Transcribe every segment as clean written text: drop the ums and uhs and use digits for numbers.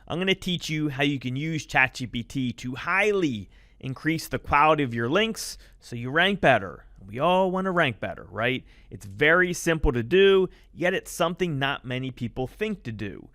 I'm going to teach you how you can use ChatGPT to highly increase the quality of your links so you rank better. We all want to rank better, right? It's very simple to do, yet it's something not many people think to do.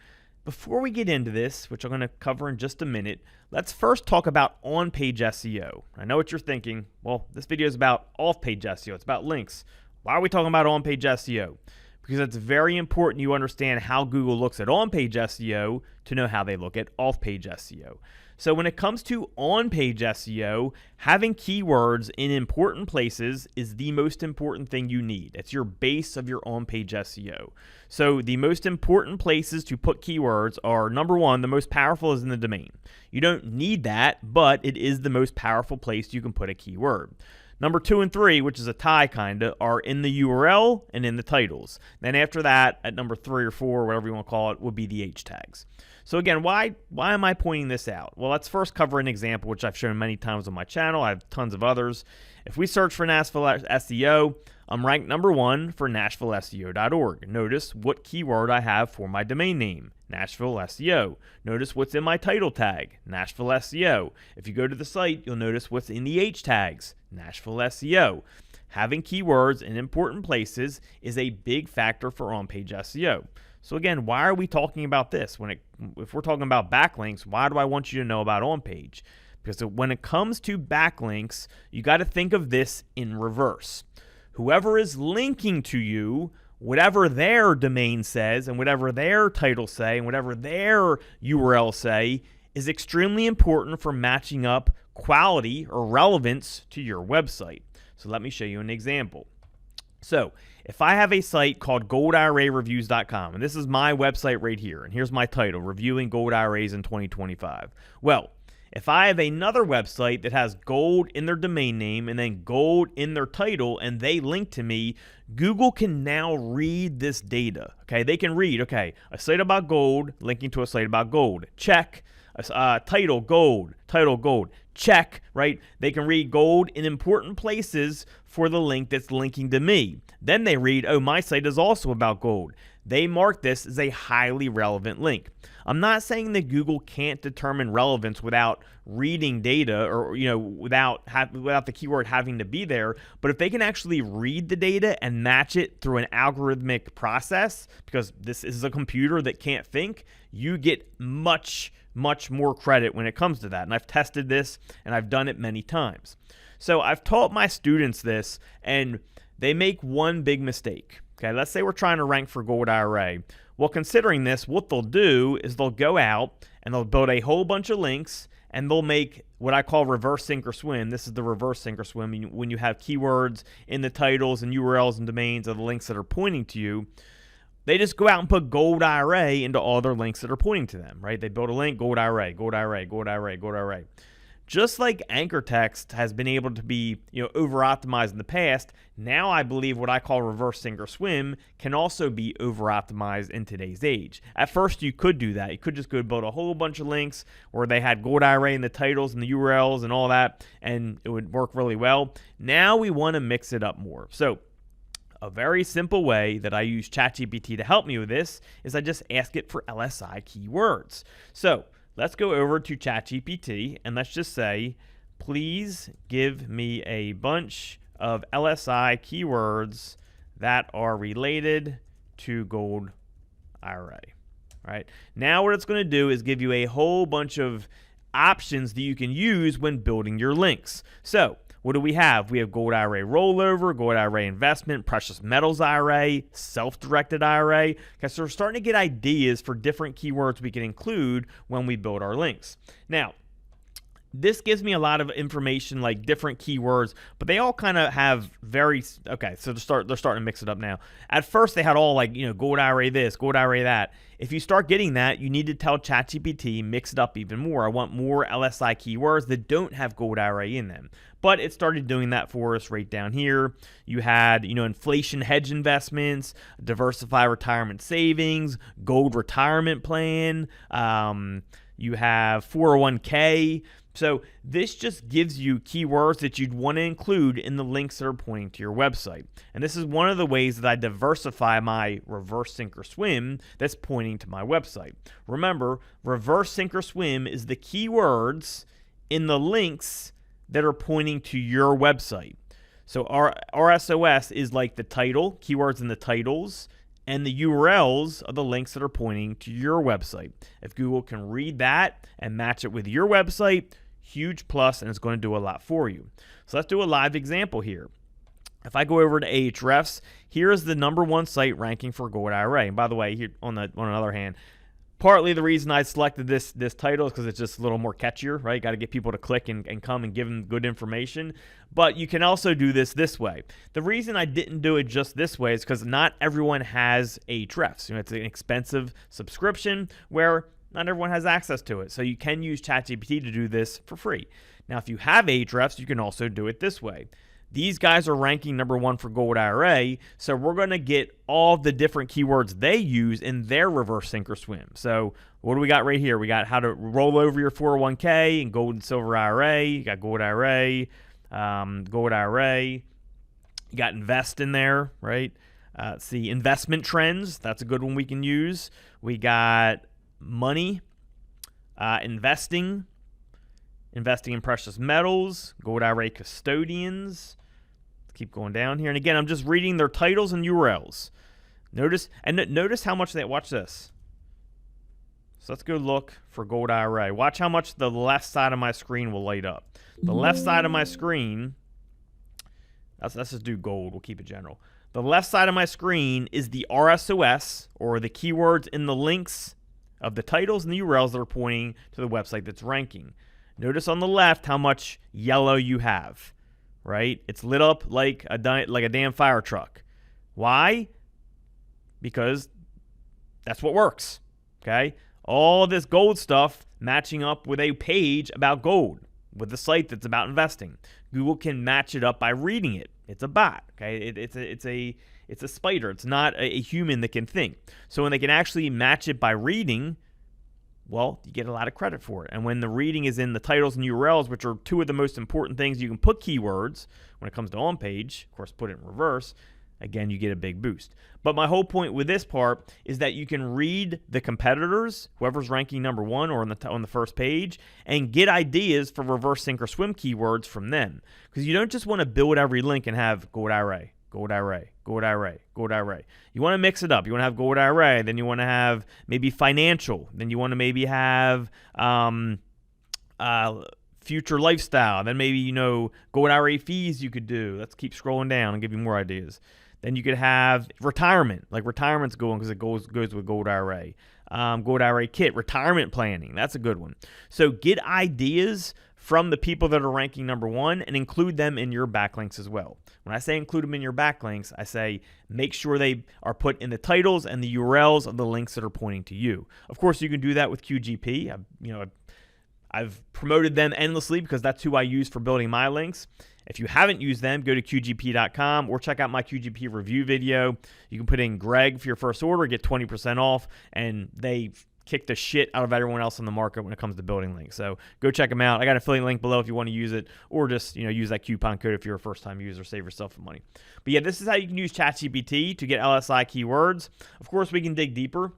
Before we get into this, which I'm going to cover in just a minute, let's first talk about on-page SEO. I know what you're thinking. Well, this video is about off-page SEO. It's about links. Why are we talking about on-page SEO? Because it's very important you understand how Google looks at on-page SEO to know how they look at off-page SEO. So when it comes to on-page SEO, having keywords in important places is the most important thing you need. It's your base of your on-page SEO. So the most important places to put keywords are, number one, the most powerful is in the domain. You don't need that, but it is the most powerful place you can put a keyword. Number 2 and 3, which is a tie kinda, are in the URL and in the titles. Then after that, at number 3 or 4, whatever you want to call it, would be the H tags. So again, why am I pointing this out? Well, let's first cover an example, which I've shown many times on my channel. I have tons of others. If we search for Nashville SEO, I'm ranked number 1 for NashvilleSEO.org. Notice what keyword I have for my domain name, Nashville SEO. Notice what's in my title tag, Nashville SEO. If you go to the site, you'll notice what's in the H tags, Nashville SEO. Having keywords in important places is a big factor for on-page SEO. So again, why are we talking about this? If we're talking about backlinks, why do I want you to know about on-page? Because when it comes to backlinks, you got to think of this in reverse. Whoever is linking to you, whatever their domain says and whatever their title say and whatever their URL say is extremely important for matching up quality or relevance to your website. So let me show you an example. So if I have a site called goldirareviews.com, and this is my website right here, and here's my title, Reviewing Gold IRAs in 2025. Well, if I have another website that has gold in their domain name and then gold in their title and they link to me, Google can now read this data. Okay, they can read, okay, a site about gold linking to a site about gold. Check. Title gold, check, right? They can read gold in important places for the link that's linking to me. Then they read, oh, my site is also about gold. They mark this as a highly relevant link. I'm not saying that Google can't determine relevance without reading data or, without the keyword having to be there, but if they can actually read the data and match it through an algorithmic process, because this is a computer that can't think, you get much more credit when it comes to that. And I've tested this and I've done it many times. So I've taught my students this and they make one big mistake. Okay, let's say we're trying to rank for Gold IRA. Well, considering this, what they'll do is they'll go out and they'll build a whole bunch of links and they'll make what I call reverse sink or swim. This is the reverse sink or swim when you have keywords in the titles and URLs and domains of the links that are pointing to you. They just go out and put Gold IRA into all their links that are pointing to them, right? They build a link, Gold IRA, Gold IRA, Gold IRA, Gold IRA. Just like anchor text has been able to be, over-optimized in the past, now I believe what I call reverse sink or swim can also be over-optimized in today's age. At first, you could do that. You could just go build a whole bunch of links where they had Gold IRA in the titles and the URLs and all that, and it would work really well. Now we want to mix it up more. So a very simple way that I use ChatGPT to help me with this is I just ask it for LSI keywords. So let's go over to ChatGPT and let's just say, please give me a bunch of LSI keywords that are related to Gold IRA. Right? Now what it's going to do is give you a whole bunch of options that you can use when building your links. So what do we have? We have Gold IRA rollover, Gold IRA investment, precious metals IRA, self-directed IRA. Okay, so we're starting to get ideas for different keywords we can include when we build our links. Now, this gives me a lot of information, like different keywords, but they all kind of have okay, so they're starting to mix it up now. At first, they had all like, Gold IRA this, Gold IRA that. If you start getting that, you need to tell ChatGPT, mix it up even more. I want more LSI keywords that don't have Gold IRA in them. But it started doing that for us right down here. You had, inflation hedge investments, diversify retirement savings, gold retirement plan, You have 401k. So this just gives you keywords that you'd want to include in the links that are pointing to your website. And this is one of the ways that I diversify my reverse sink or swim that's pointing to my website. Remember, reverse sink or swim is the keywords in the links that are pointing to your website. So our RSOS is like the title, keywords in the titles, and the URLs of the links that are pointing to your website. If Google can read that and match it with your website, huge plus, and it's going to do a lot for you. So let's do a live example here. If I go over to Ahrefs, here is the #1 site ranking for Gold IRA. And by the way, here on another hand, partly the reason I selected this title is because it's just a little more catchier, right? Got to get people to click and come and give them good information. But you can also do this way. The reason I didn't do it just this way is because not everyone has Ahrefs. You know, it's an expensive subscription where not everyone has access to it. So you can use ChatGPT to do this for free. Now, if you have Ahrefs, you can also do it this way. These guys are ranking #1 for Gold IRA, so we're going to get all the different keywords they use in their reverse sink or swim. So what do we got right here? We got how to roll over your 401k and gold and silver IRA. You got Gold IRA, Gold IRA. You got invest in there, right? Let's see, investment trends. That's a good one we can use. We got money, investing in precious metals, Gold IRA custodians. Keep going down here. And again, I'm just reading their titles and URLs. Notice how much they, watch this. So let's go look for Gold IRA. Watch how much the left side of my screen will light up. The left side of my screen, let's just do gold. We'll keep it general. The left side of my screen is the RSOS, or the keywords in the links of the titles and the URLs that are pointing to the website that's ranking. Notice on the left how much yellow you have, right? It's lit up like a damn fire truck. Why? Because that's what works, okay? All this gold stuff matching up with a page about gold, with the site that's about investing. Google can match it up by reading it. It's a bot, okay? It's a spider. It's not a human that can think. So when they can actually match it by reading, well, you get a lot of credit for it. And when the reading is in the titles and URLs, which are two of the most important things you can put keywords when it comes to on page, of course, put it in reverse, again, you get a big boost. But my whole point with this part is that you can read the competitors, whoever's ranking #1 or on the first page, and get ideas for reverse sink or swim keywords from them. Because you don't just want to build every link and have Gold IRA, Gold IRA, Gold IRA, Gold IRA. You want to mix it up. You want to have Gold IRA, then you want to have maybe financial, then you want to maybe have future lifestyle, then maybe, Gold IRA fees you could do. Let's keep scrolling down and give you more ideas. Then you could have retirement, like retirement's going because it goes with Gold IRA. Gold IRA kit, retirement planning, that's a good one. So get ideas from the people that are ranking #1 and include them in your backlinks as well. When I say include them in your backlinks, I say make sure they are put in the titles and the URLs of the links that are pointing to you. Of course, you can do that with QGP. I've promoted them endlessly because that's who I use for building my links. If you haven't used them, go to QGP.com or check out my QGP review video. You can put in Greg for your first order, get 20% off, and they kick the shit out of everyone else in the market when it comes to building links. So go check them out. I got an affiliate link below if you want to use it, or just use that coupon code if you're a first-time user. Save yourself some money. But yeah, this is how you can use ChatGPT to get LSI keywords. Of course, we can dig deeper.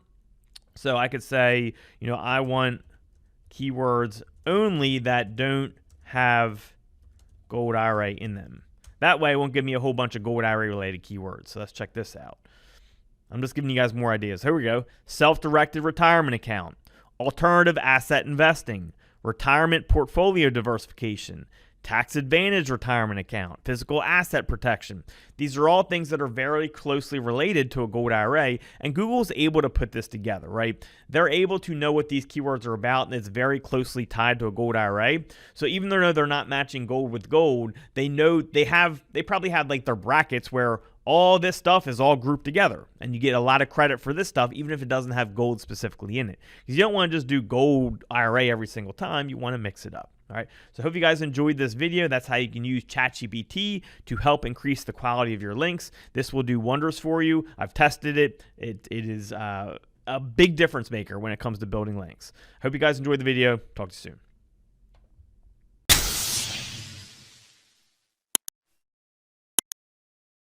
So I could say, I want keywords only that don't have Gold IRA in them. That way it won't give me a whole bunch of Gold IRA related keywords. So let's check this out. I'm just giving you guys more ideas. Here we go. Self-directed retirement account, alternative asset investing, retirement portfolio diversification, tax advantage retirement account, physical asset protection. These are all things that are very closely related to a Gold IRA, and Google's able to put this together, right? They're able to know what these keywords are about, and it's very closely tied to a Gold IRA. So even though they're not matching gold with gold, they know they probably have like their brackets where all this stuff is all grouped together, and you get a lot of credit for this stuff even if it doesn't have gold specifically in it. Because you don't want to just do Gold IRA every single time. You want to mix it up. All right, so I hope you guys enjoyed this video. That's how you can use ChatGPT to help increase the quality of your links. This will do wonders for you. I've tested it. It is a big difference maker when it comes to building links. Hope you guys enjoyed the video. Talk to you soon.